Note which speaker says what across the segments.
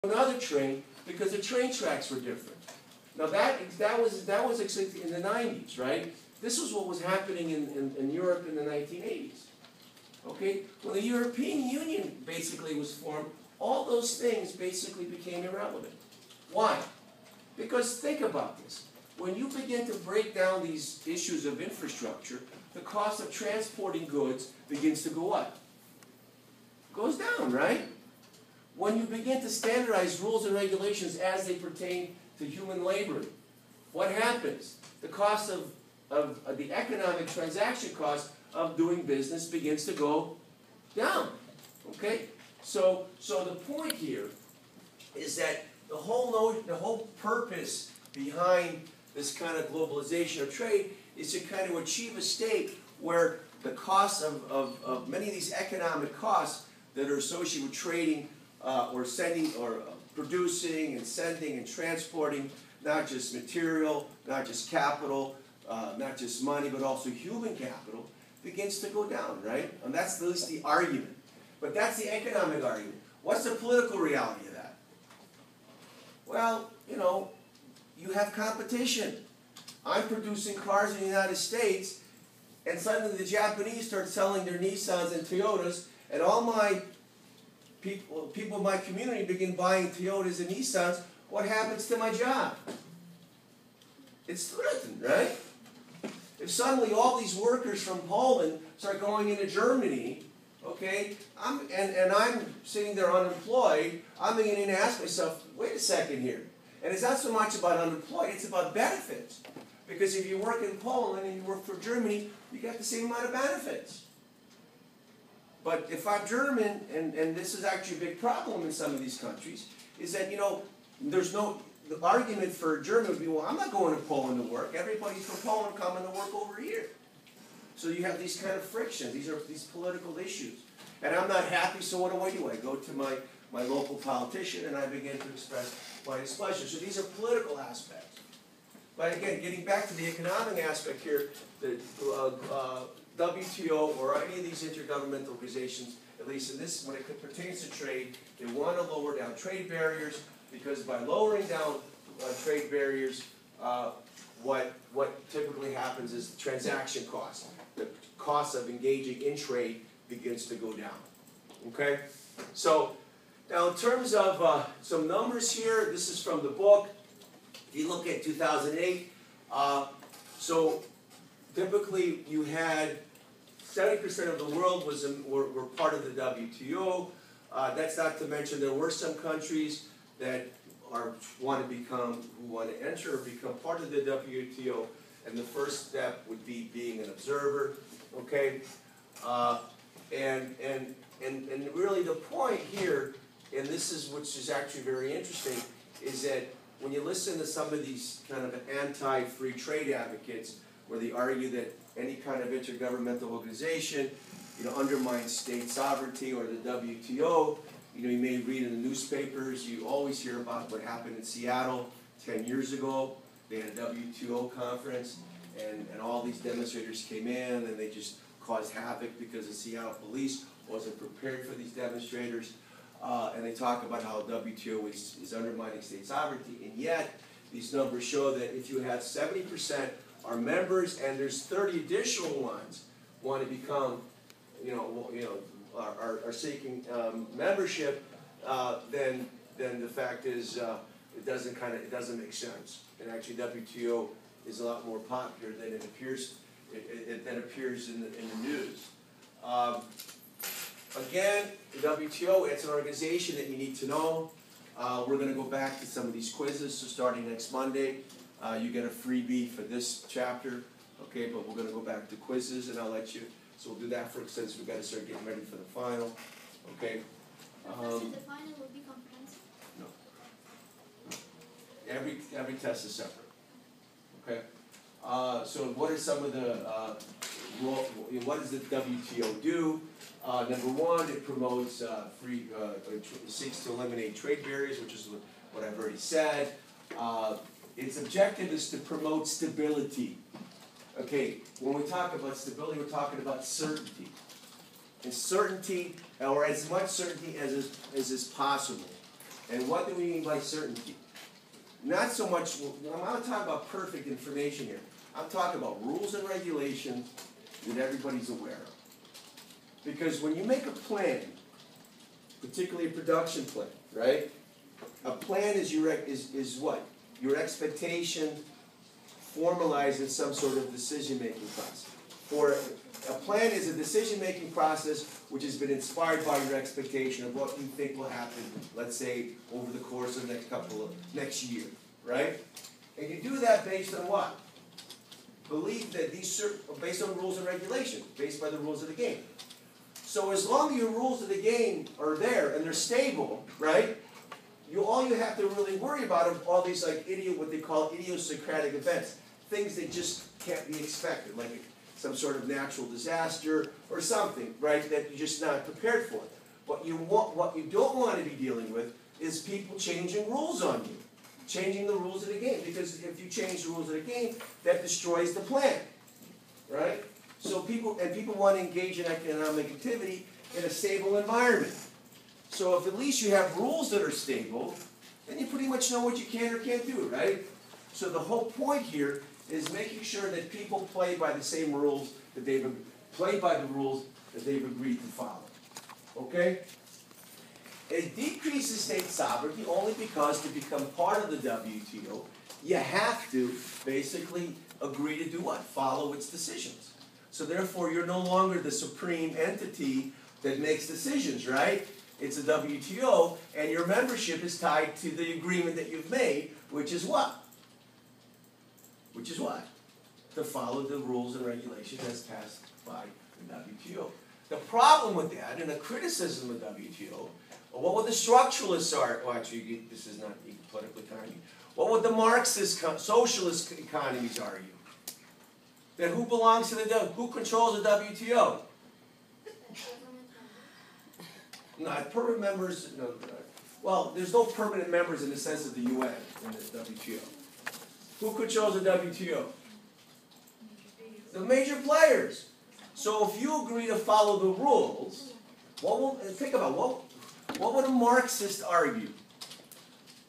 Speaker 1: another train because the train tracks were different. Now that was in the 90s, right? This was what was happening in Europe in the 1980s. Okay? When the European Union basically was formed, all those things basically became irrelevant. Why? Because think about this. When you begin to break down these issues of infrastructure, the cost of transporting goods begins to go up. Goes down, right? When you begin to standardize rules and regulations as they pertain to human labor, what happens? The cost of the economic transaction cost of doing business begins to go down. Okay? So the point here is that the whole purpose behind this kind of globalization of trade is to kind of achieve a state where the costs of many of these economic costs that are associated with trading or sending or producing and sending and transporting not just material, not just capital, not just money, but also human capital, begins to go down, right? And that's at least the argument. But that's the economic argument. What's the political reality of that? Well, you know, you have competition. I'm producing cars in the United States, and suddenly the Japanese start selling their Nissans and Toyotas, and all my people in my community begin buying Toyotas and Nissans. What happens to my job? It's threatened, right? If suddenly all these workers from Poland start going into Germany, okay, I'm sitting there unemployed, I'm beginning to ask myself, wait a second here. And it's not so much about unemployed, it's about benefits. Because if you work in Poland and you work for Germany, you get the same amount of benefits. But if I'm German, and this is actually a big problem in some of these countries, is that, you know, the argument for Germany would be, well, I'm not going to Poland to work. Everybody's from Poland coming to work over here. So you have these kind of frictions. These are these political issues. And I'm not happy, so what do? I go to my local politician and I begin to express my displeasure. So these are political aspects. But again, getting back to the economic aspect here, the WTO or any of these intergovernmental organizations, at least in this, when it pertains to trade, they want to lower down trade barriers, because by lowering down trade barriers, what typically happens is the transaction cost. The cost of engaging in trade begins to go down. Okay? So, now in terms of some numbers here, this is from the book. If you look at 2008, so typically you had 70% of the world were part of the WTO. That's not to mention there were some countries that want to enter or become part of the WTO, and the first step would be being an observer. Okay, and really the point here, and this is which is actually very interesting, is that when you listen to some of these kind of anti-free trade advocates, where they argue that any kind of intergovernmental organization, you know, undermines state sovereignty or the WTO, you know, you may read in the newspapers, you always hear about what happened in Seattle 10 years ago. They had a WTO conference, and all these demonstrators came in, and they just caused havoc because the Seattle police wasn't prepared for these demonstrators. And they talk about how WTO is undermining state sovereignty, and yet these numbers show that if you have 70% are members and there's 30 additional ones want to become, are seeking membership, then the fact is it doesn't make sense. And actually, WTO is a lot more popular than it appears. Than appears in the news. Again, the WTO, it's an organization that you need to know. We're going to go back to some of these quizzes, so starting next Monday, you get a freebie for this chapter, okay, but we're going to go back to quizzes, and I'll let you, so we'll do that for, since we've got to start getting ready for the final, okay.
Speaker 2: Professor, the final will be comprehensive?
Speaker 1: No. Every test is separate, okay. So what are some of the, what does the WTO do? Number one, it promotes seeks to eliminate trade barriers, which is what I've already said. Its objective is to promote stability. Okay, when we talk about stability, we're talking about certainty. And certainty, or as much certainty as is possible. And what do we mean by certainty? Not so much, I'm not talking about perfect information here. I'm talking about rules and regulations that everybody's aware of. Because when you make a plan, particularly a production plan, right? A plan is is what? Your expectation formalized in some sort of decision-making process. For a plan is a decision-making process which has been inspired by your expectation of what you think will happen, let's say, over the course of the next year, right? And you do that based on what? Believe that based on rules and regulations, based by the rules of the game. So as long as your rules of the game are there and they're stable, right? All you have to really worry about are all these like what they call idiosyncratic events, things that just can't be expected, like some sort of natural disaster or something, right? That you're just not prepared for. What you don't want to be dealing with is people changing rules on you, changing the rules of the game. Because if you change the rules of the game, that destroys the plan, right? So people want to engage in economic activity in a stable environment. So if at least you have rules that are stable, then you pretty much know what you can or can't do, right? So the whole point here is making sure that people play by the same rules that they've agreed to follow. Okay? It decreases state sovereignty only because to become part of the WTO, you have to basically agree to do what? Follow its decisions. So therefore, you're no longer the supreme entity that makes decisions, right? It's a WTO, and your membership is tied to the agreement that you've made, which is what? Which is what? To follow the rules and regulations as passed by the WTO. The problem with that, and a criticism of WTO, what would the structuralists are? Well, actually, this is not even political economy. What would the Marxist, socialist economies argue? That who belongs to who controls the WTO? Not permanent members. No, well, there's no permanent members in the sense of the UN in the WTO. Who controls the WTO? The major players. So if you agree to follow the rules, think about what would a Marxist argue?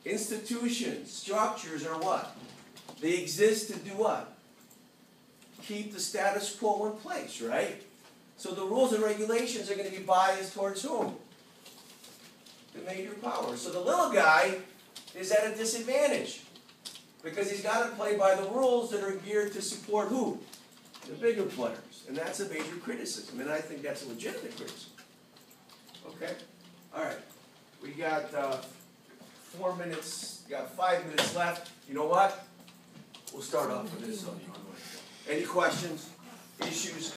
Speaker 1: Institutions, structures are what? They exist to do what? Keep the status quo in place, right? So the rules and regulations are going to be biased towards whom? The major power. So the little guy is at a disadvantage because he's got to play by the rules that are geared to support who? The bigger players. And that's a major criticism, and I think that's a legitimate criticism. Okay? All right. We got 4 minutes, got 5 minutes left. You know what? We'll start off with this. Any questions? Issues?